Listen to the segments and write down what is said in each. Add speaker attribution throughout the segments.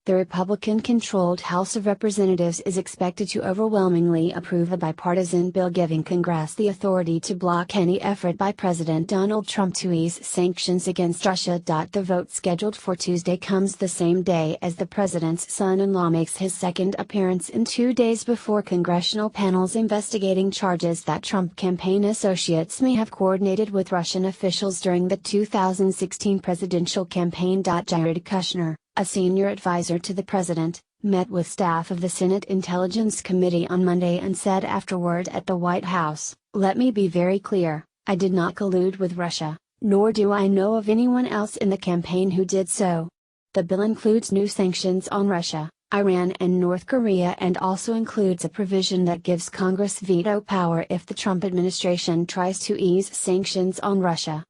Speaker 1: The Republican-controlled House of Representatives is expected to overwhelmingly approve a bipartisan bill giving Congress the authority to block any effort by President Donald Trump to ease sanctions against Russia. The vote scheduled for Tuesday comes the same day as the president's son-in-law makes his second appearance in 2 days before congressional panels investigating charges that Trump campaign associates may have coordinated with Russian officials during the 2016 presidential campaign. Jared Kushner, a senior advisor to the president, met with staff of the Senate Intelligence Committee on Monday and said afterward at the White House, "Let me be very clear, I did not collude with Russia, nor do I know of anyone else in the campaign who did so." The bill includes new sanctions on Russia, Iran and North Korea and also includes a provision that gives Congress veto power if the Trump administration tries to ease sanctions on Russia.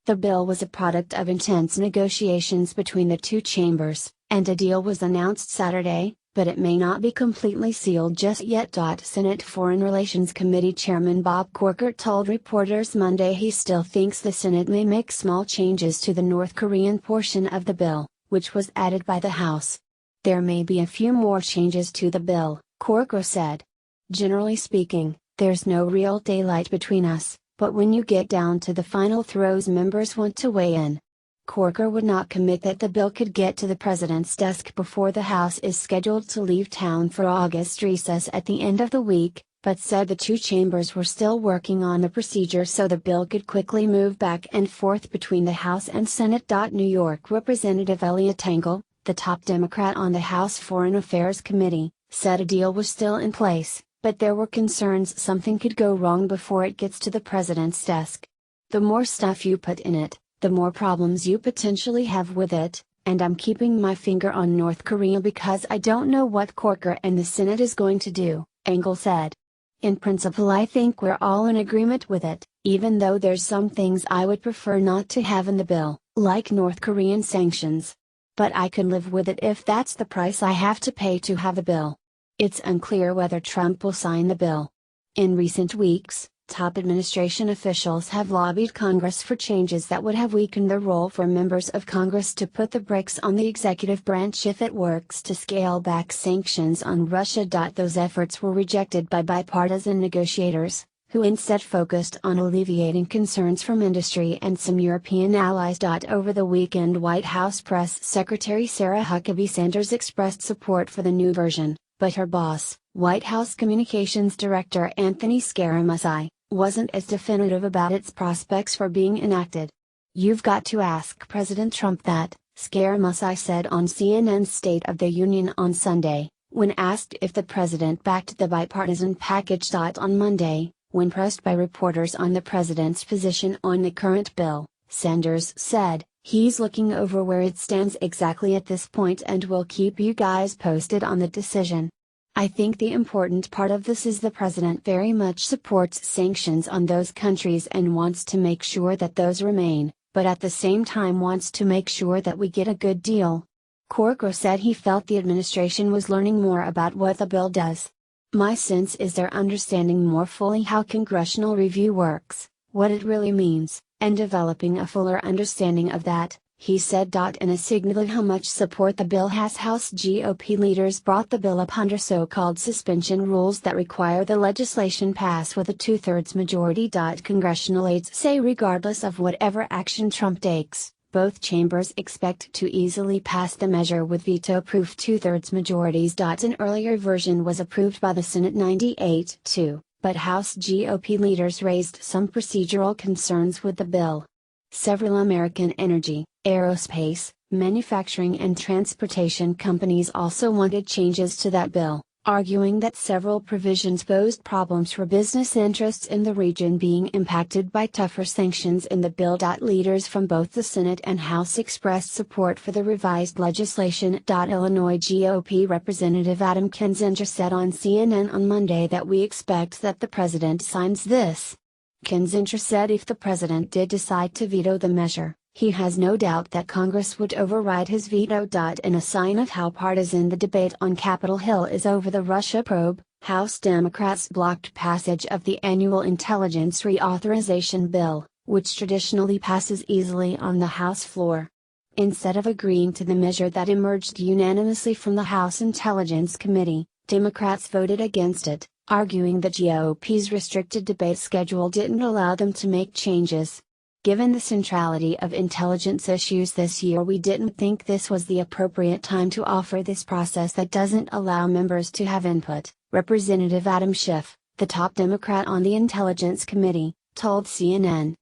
Speaker 1: The bill was a product of intense negotiations between the two chambers, and a deal was announced Saturday, but it may not be completely sealed just yet. Senate Foreign Relations Committee Chairman Bob Corker told reporters Monday he still thinks the Senate may make small changes to the North Korean portion of the bill, which was added by the House. "There may be a few more changes to the bill," Corker said. "Generally speaking, there's no real daylight between us, but when you get down to the final throes members want to weigh in." Corker would not commit that the bill could get to the president's desk before the House is scheduled to leave town for August recess at the end of the week, but said the two chambers were still working on the procedure so the bill could quickly move back and forth between the House and Senate. New York Representative Eliot Engel, the top Democrat on the House Foreign Affairs Committee, said a deal was still in place, but there were concerns something could go wrong before it gets to the president's desk. "The more stuff you put in it, the more problems you potentially have with it, and I'm keeping my finger on North Korea because I don't know what Corker and the Senate is going to do," Engel said. "In principle I think we're all in agreement with it, even though there's some things I would prefer not to have in the bill, like North Korean sanctions. But I can live with it if that's the price I have to pay to have the bill." It's unclear whether Trump will sign the bill. In recent weeks, top administration officials have lobbied Congress for changes that would have weakened the role for members of Congress to put the brakes on the executive branch if it works to scale back sanctions on Russia. Those efforts were rejected by bipartisan negotiators, who instead focused on alleviating concerns from industry and some European allies. Over the weekend, White House Press Secretary Sarah Huckabee Sanders expressed support for the new version, but her boss, White House Communications Director Anthony Scaramucci, wasn't as definitive about its prospects for being enacted. "You've got to ask President Trump that," Scaramucci said on CNN's State of the Union on Sunday, when asked if the president backed the bipartisan package. On Monday, when pressed by reporters on the president's position on the current bill, Sanders said, "He's looking over where it stands exactly at this point and will keep you guys posted on the decision. I think the important part of this is the president very much supports sanctions on those countries and wants to make sure that those remain, but at the same time wants to make sure that we get a good deal." Corker said he felt the administration was learning more about what the bill does. "My sense is they're understanding more fully how congressional review works, what it really means, and developing a fuller understanding of that," he said. In a signal of how much support the bill has, House GOP leaders brought the bill up under so-called suspension rules that require the legislation pass with a 2/3 majority. Congressional aides say regardless of whatever action Trump takes, both chambers expect to easily pass the measure with veto-proof 2/3 majorities. An earlier version was approved by the Senate 98-2, but House GOP leaders raised some procedural concerns with the bill. Several American energy, aerospace, manufacturing and transportation companies also wanted changes to that bill, arguing that several provisions posed problems for business interests in the region being impacted by tougher sanctions in the bill. Leaders from both the Senate and House expressed support for the revised legislation. Illinois GOP Representative Adam Kinzinger said on CNN on Monday that "We expect that the president signs this." Kinzinger said if the president did decide to veto the measure, he has no doubt that Congress would override his veto. In a sign of how partisan the debate on Capitol Hill is over the Russia probe, House Democrats blocked passage of the annual intelligence reauthorization bill, which traditionally passes easily on the House floor. Instead of agreeing to the measure that emerged unanimously from the House Intelligence Committee, Democrats voted against it, arguing the GOP's restricted debate schedule didn't allow them to make changes. Given the centrality of intelligence issues this year, we didn't think this was the appropriate time to offer this process that doesn't allow members to have input, Representative Adam Schiff, the top Democrat on the Intelligence Committee, told CNN.